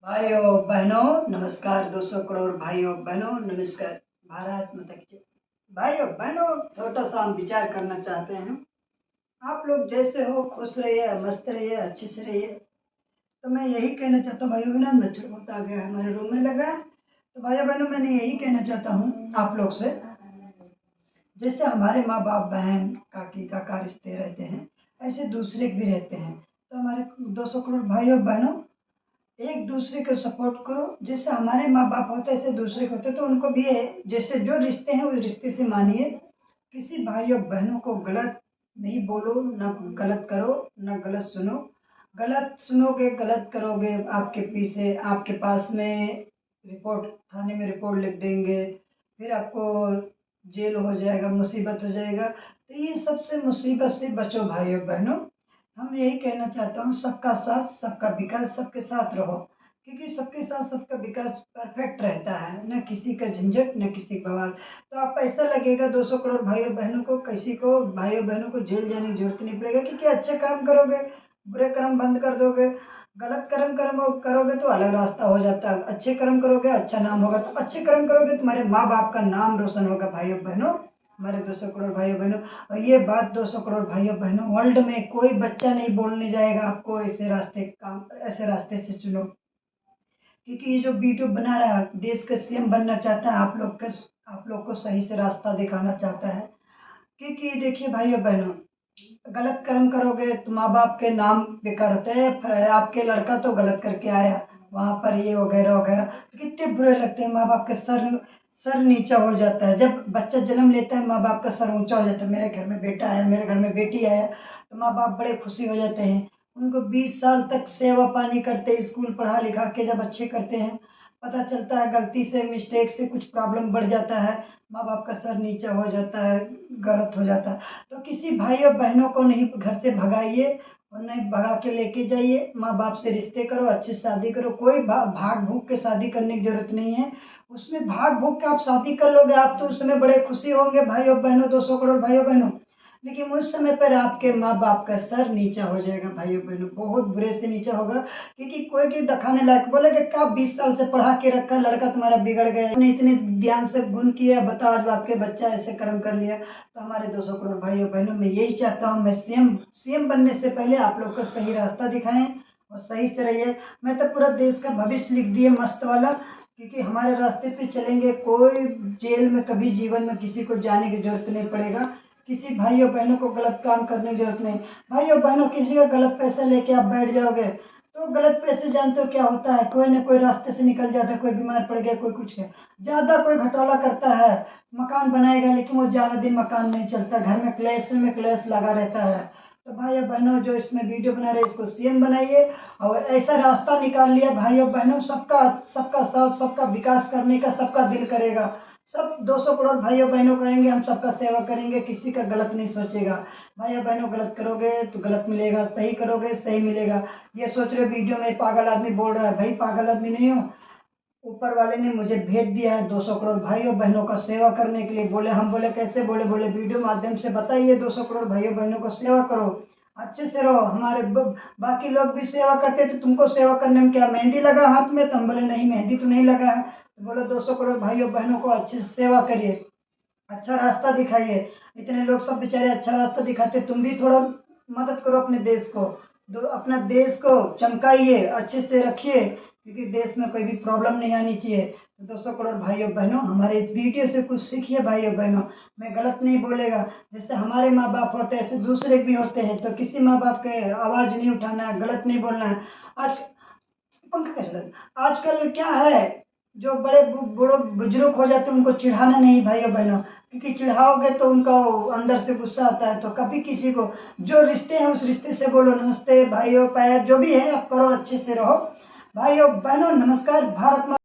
भाइयों बहनों नमस्कार। 200 करोड़ भाइयों बहनों नमस्कार। भारत माता की जय। भाइयों बहनों छोटा सा हम विचार करना चाहते हैं। आप लोग जैसे हो खुश रहिए, मस्त रहिए, अच्छे से रहिए। तो मैं यही कहना चाहता हूँ भाइयों बहनों, मच्छर बहुत आ गया है हमारे रूम में लग रहा है। तो भाइयों बहनों मैंने यही कहना चाहता हूँ आप लोग से, जैसे हमारे माँ बाप बहन काकी काका रिश्ते रहते हैं, ऐसे दूसरे भी रहते हैं। तो हमारे 200 करोड़ भाइयों बहनों एक दूसरे को सपोर्ट करो। जैसे हमारे माँ बाप होते ऐसे दूसरे को होते, तो उनको भी जैसे जो रिश्ते हैं उस रिश्ते से मानिए। किसी भाई और बहनों को गलत नहीं बोलो, ना गलत करो, ना गलत सुनो। गलत सुनोगे गलत करोगे, आपके पीछे आपके पास में रिपोर्ट, थाने में रिपोर्ट लिख देंगे, फिर आपको जेल हो जाएगा, मुसीबत हो जाएगा। तो ये सबसे मुसीबत से बचो भाइयों बहनों। हम यही कहना चाहता हूँ, सबका साथ सबका विकास, सबके साथ रहो, क्योंकि सबके साथ सबका विकास परफेक्ट रहता है, न किसी का झंझट न किसी का बवाल। तो आप ऐसा लगेगा 200 करोड़ भाइयों बहनों को, किसी को भाइयों बहनों को जेल जाने की जरूरत नहीं पड़ेगा, क्योंकि अच्छे कर्म करोगे, बुरे कर्म बंद कर दोगे। गलत कर्म कर्म करोगे तो अलग रास्ता हो जाता है, अच्छे कर्म करोगे अच्छा नाम होगा। तो अच्छे कर्म करोगे तुम्हारे माँ बाप का नाम रोशन होगा भाइयों बहनों, हमारे 200 करोड़ भाइयों बहनों। और ये बात 200 करोड़ भाइयों बहनों, वर्ल्ड में कोई बच्चा नहीं बोलने जाएगा आपको ऐसे रास्ते से चुनो। क्योंकि ये जो वीडियो बना रहा है देश का सीएम बनना चाहता है, आप लोग को सही से रास्ता दिखाना चाहता है। क्योंकि देखिए भाइयों बहनों, गलत कर्म करोगे तो माँ बाप के नाम बेकार होते हैं। आपके लड़का तो गलत करके आया वहां पर, ये वगैरह वगैरह, तो कितने बुरे लगते हैं। माँ बाप के सर नीचा हो जाता है। जब बच्चा जन्म लेता है माँ बाप का सर ऊंचा हो जाता है, मेरे घर में बेटा आया, मेरे घर में बेटी आया, तो माँ बाप बड़े खुशी हो जाते हैं। उनको 20 साल तक सेवा पानी करते, स्कूल पढ़ा लिखा के जब अच्छे करते हैं, पता चलता है गलती से मिस्टेक से कुछ प्रॉब्लम बढ़ जाता है, माँ बाप का सर नीचा हो जाता है, गलत हो जाता है। तो किसी भाई और बहनों को नहीं घर से भगाइए और नहीं भगा के लेके जाइए। माँ बाप से रिश्ते करो, अच्छी शादी करो। कोई भाग भूग के शादी करने की जरूरत नहीं है। उसमें भाग भूग के आप शादी कर लोगे, आप तो उस समय बड़े खुशी होंगे भाई और बहनों, 200 करोड़ भाई और बहनों। लेकिन उस समय पर आपके माँ बाप का सर नीचा हो जाएगा भाइयों बहनों, बहुत बुरे से नीचा होगा। क्योंकि कोई की दिखाने लायक बोलेगा क्या 20 साल से पढ़ा के रखा लड़का तुम्हारा बिगड़ गया, आपने इतने ध्यान से गुण किया, बता आज आपके बच्चा ऐसे कर्म कर लिया। तो हमारे 200 करोड़ भाइयों बहनों, मैं यही चाहता हूँ, मैं सीएम बनने से पहले आप लोग को सही रास्ता दिखाएं और सही से रहिए। मैं तो पूरा देश का भविष्य लिख दिए मस्त वाला, क्योंकि हमारे रास्ते पे चलेंगे, कोई जेल में कभी जीवन में किसी को जाने की जरूरत नहीं पड़ेगा। किसी भाइयों बहनों को गलत काम करने की जरूरत नहीं। भाइयों बहनों, किसी का गलत पैसा लेके आप बैठ जाओगे तो गलत पैसे जानते हो क्या होता है, कोई ना कोई रास्ते से निकल जाता है, कोई बीमार पड़ गया, कोई कुछ है, ज्यादा कोई घटोला करता है, मकान बनाएगा लेकिन वो ज्यादा दिन मकान नहीं चलता, घर में क्लेश लगा रहता है। तो भाइयों बहनों जो इसमें वीडियो बना रहे इसको सीएम बनाइए और ऐसा रास्ता निकाल लिया भाइयों बहनों, सबका सबका साथ सबका विकास करने का सबका दिल करेगा। सब 200 करोड़ भाइयों बहनों करेंगे, हम सबका सेवा करेंगे, किसी का गलत नहीं सोचेगा। भाइयों बहनों गलत करोगे तो गलत मिलेगा, सही करोगे सही मिलेगा। ये सोच रहे वीडियो में पागल आदमी बोल रहा है, भाई पागल आदमी नहीं हो, ऊपर वाले ने मुझे भेज दिया है 200 करोड़ भाइयों बहनों का सेवा करने के लिए। बोले, हम बोले कैसे, बोले वीडियो माध्यम से बताइए 200 करोड़ भाइयों बहनों को सेवा करो, अच्छे से रहो। हमारे बाकी लोग भी सेवा करते तो तुमको सेवा करने में क्या मेहंदी लगा हाथ में? तो हम बोले नहीं, मेहंदी तो नहीं लगा है। तो बोले 200 करोड़ भाइयों बहनों को अच्छे से सेवा करिए, अच्छा रास्ता दिखाइए। इतने लोग सब बेचारे अच्छा रास्ता दिखाते, तुम भी थोड़ा मदद करो अपने देश को, अपना देश को चमकाइए, अच्छे से रखिए, क्योंकि देश में कोई भी प्रॉब्लम नहीं आनी चाहिए। तो 200 करोड़ भाइयों बहनों, हमारे इस वीडियो से कुछ सीखिए भाइयों बहनों। मैं गलत नहीं बोलेगा, जैसे हमारे माँ बाप होते हैं ऐसे दूसरे भी होते हैं, तो किसी माँ बाप के आवाज़ नहीं उठाना है, गलत नहीं बोलना है। आज पंखा कैसे लगा, आजकल क्या है, जो बड़े बूढ़े बुजुर्ग हो जाते हैं उनको चिढ़ाना नहीं भाइयों बहनों, क्योंकि चिढ़ाओगे तो उनका अंदर से गुस्सा आता है। तो कभी किसी को, जो रिश्ते हैं उस रिश्ते से बोलो, नमस्ते भाइयों पैर जो भी है आप करो, अच्छे से रहो भाइयों बहनों। नमस्कार। भारत माता